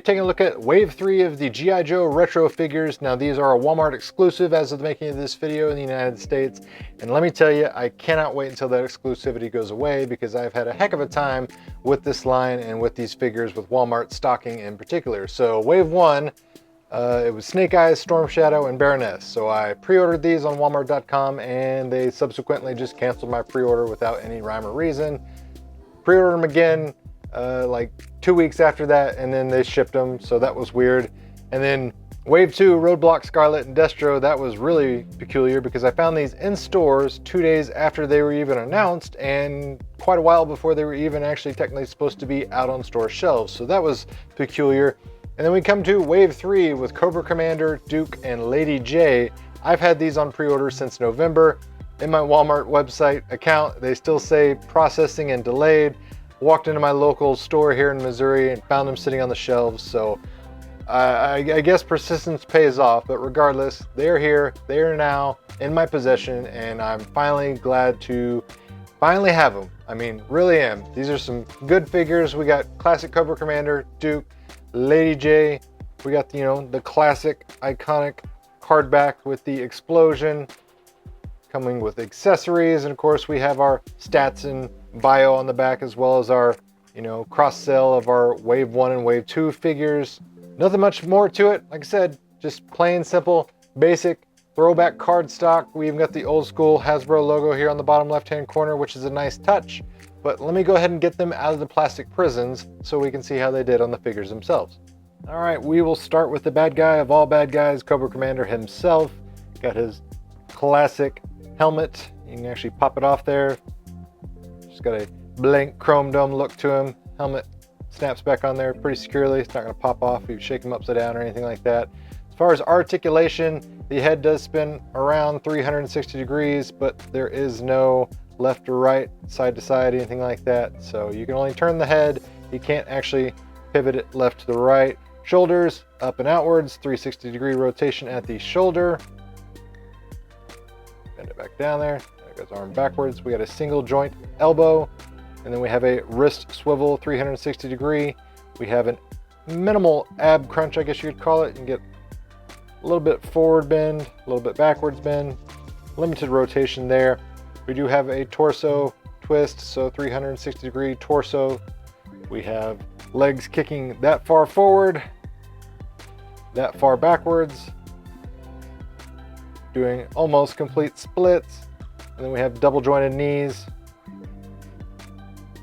taking a look at Wave 3 of the G.I. Joe retro figures. Now these are a Walmart exclusive as of the making of this video in the United States. And let me tell you, I cannot wait until that exclusivity goes away because I've had a heck of a time with this line and with these figures with Walmart stocking in particular. So Wave 1, it was Snake Eyes, Storm Shadow, and Baroness. So I pre-ordered these on Walmart.com and they subsequently just canceled my pre-order without any rhyme or reason. Pre-ordered them again like 2 weeks after that, and then they shipped them, so that was weird. And then Wave 2, Roadblock, Scarlet, and Destro, that was really peculiar because I found these in stores 2 days after they were even announced and quite a while before they were even actually technically supposed to be out on store shelves, so that was peculiar. And then we come to Wave 3 with Cobra Commander, Duke, and Lady Jaye. I've had these on pre-order since November. In my Walmart website account, they still say processing and delayed. Walked into my local store here in Missouri and found them sitting on the shelves, so I guess persistence pays off. But regardless, they're here, they are now in my possession, and I'm finally glad to finally have them. I mean, really am. These are some good figures. We got classic Cobra Commander, Duke, Lady Jaye. We got the classic iconic hardback with the explosion, coming with accessories, and of course we have our stats and bio on the back, as well as our cross sell of our Wave 1 and Wave 2 figures. Nothing much more to it. Like I said, just plain simple, basic throwback card stock. We even got the old school Hasbro logo here on the bottom left hand corner, which is a nice touch. But let me go ahead and get them out of the plastic prisons so we can see how they did on the figures themselves. All right, we will start with the bad guy of all bad guys, Cobra Commander himself. Got his classic helmet. You can actually pop it off there. Just got a blank chrome dome look to him. Helmet snaps back on there pretty securely. It's not going to pop off if you shake him upside down or anything like that. As far as articulation, the head does spin around 360 degrees, but there is no left or right, side to side, anything like that. So you can only turn the head. You can't actually pivot it left to the right. Shoulders up and outwards, 360 degree rotation at the shoulder. Bend it back down there. There goes arm backwards. We got a single joint elbow, and then we have a wrist swivel 360 degree. We have a minimal ab crunch, I guess you could call it. You can get a little bit forward bend, a little bit backwards bend, limited rotation there. We do have a torso twist, so 360 degree torso. We have legs kicking that far forward, that far backwards, doing almost complete splits. And then we have double jointed knees,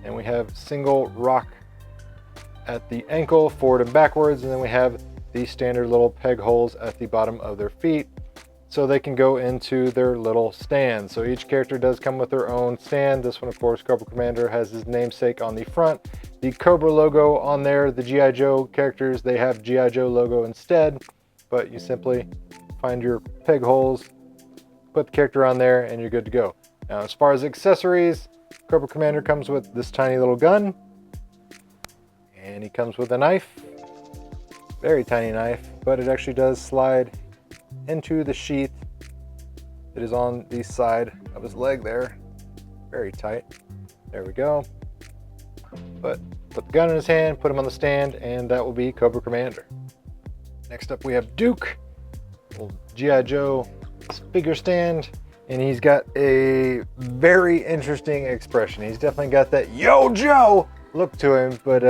and we have single rock at the ankle, forward and backwards, and then we have the standard little peg holes at the bottom of their feet so they can go into their little stand. So each character does come with their own stand. This one, of course, Cobra Commander, has his namesake on the front, the Cobra logo on there. The G.I. Joe characters, they have G.I. Joe logo instead, but you simply find your peg holes, put the character on there, and you're good to go. Now, as far as accessories, Cobra Commander comes with this tiny little gun, and he comes with a knife, very tiny knife, but it actually does slide into the sheath that is on the side of his leg there, very tight. There we go. But put the gun in his hand, put him on the stand, and that will be Cobra Commander. Next up we have Duke, old G.I. Joe figure stand, and he's got a very interesting expression. He's definitely got that "Yo Joe" look to him, but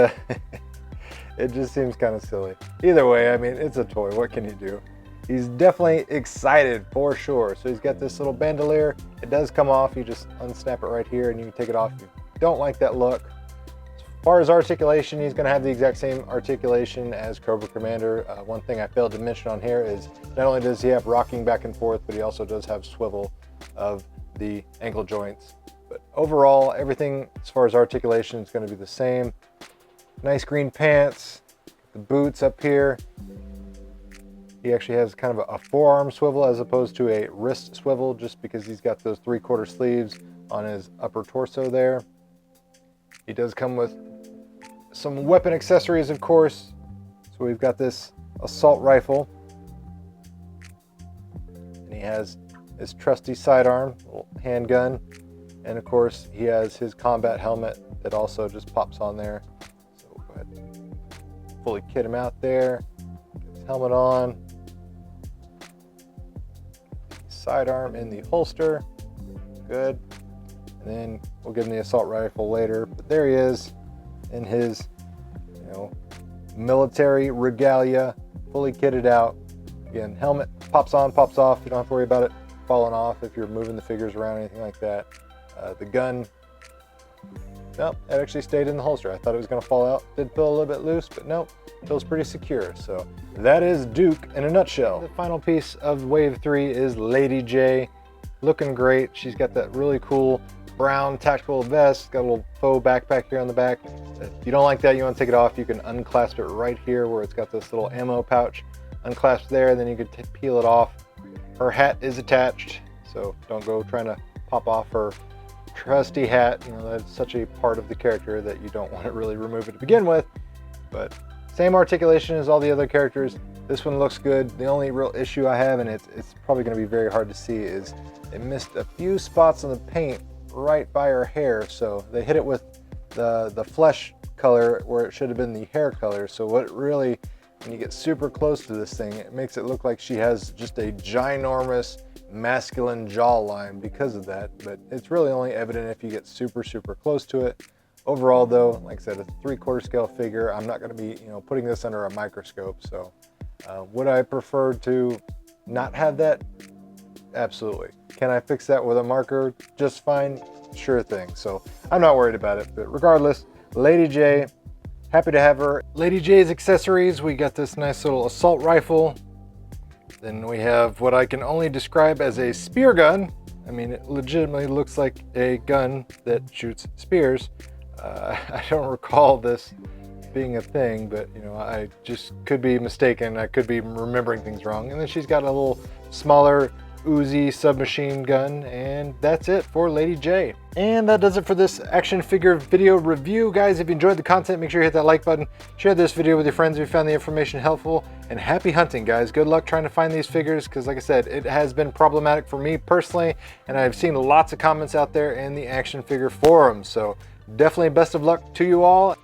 it just seems kind of silly. Either way, I mean, it's a toy. What can you do? He's definitely excited for sure. So he's got this little bandolier. It does come off. You just unsnap it right here and you can take it off if you don't like that look. As far as articulation, he's going to have the exact same articulation as Cobra Commander. One thing I failed to mention on here is not only does he have rocking back and forth, but he also does have swivel of the ankle joints. But overall, everything as far as articulation is going to be the same. Nice green pants, the boots up here. He actually has kind of a forearm swivel as opposed to a wrist swivel, just because he's got those 3/4 sleeves on his upper torso there. He does come with some weapon accessories, of course. So we've got this assault rifle, and he has his trusty sidearm, little handgun, and of course he has his combat helmet that also just pops on there. So go ahead and fully kit him out there. Get his helmet on. Sidearm in the holster. Good. And then we'll give him the assault rifle later. But there he is in his, military regalia, fully kitted out. Again, helmet pops on, pops off. You don't have to worry about it falling off if you're moving the figures around or anything like that. The gun, nope, it actually stayed in the holster. I thought it was going to fall out. Did feel a little bit loose, but nope, feels pretty secure. So that is Duke in a nutshell. The final piece of Wave 3 is Lady Jaye. Looking great. She's got that really cool brown tactical vest, got a little faux backpack here on the back. If you don't like that, you want to take it off, you can unclasp it right here where it's got this little ammo pouch. Unclasp there, and then you could peel it off. Her hat is attached, so don't go trying to pop off her trusty hat. That's such a part of the character that you don't want to really remove it to begin with. But same articulation as all the other characters. This one looks good. The only real issue I have, and it's probably going to be very hard to see, is they missed a few spots on the paint right by her hair. So they hit it with the flesh color where it should have been the hair color. So what really, when you get super close to this thing, it makes it look like she has just a ginormous masculine jawline because of that. But it's really only evident if you get super close to it. Overall though, like I said, it's a 3/4 scale figure. I'm not going to be putting this under a microscope. So would I prefer to not have that? Absolutely. Can I fix that with a marker just fine? Sure thing. So I'm not worried about it. But regardless, Lady Jaye, happy to have her. Lady Jaye's accessories, we got this nice little assault rifle. Then we have what I can only describe as a spear gun. I mean, it legitimately looks like a gun that shoots spears. I don't recall this being a thing, but I just could be mistaken. I could be remembering things wrong. And then she's got a little smaller Uzi submachine gun, and that's it for Lady Jaye. And that does it for this action figure video review. Guys, if you enjoyed the content, make sure you hit that like button, share this video with your friends if you found the information helpful, and happy hunting, guys. Good luck trying to find these figures, because like I said, it has been problematic for me personally, and I've seen lots of comments out there in the action figure forum. So definitely best of luck to you all.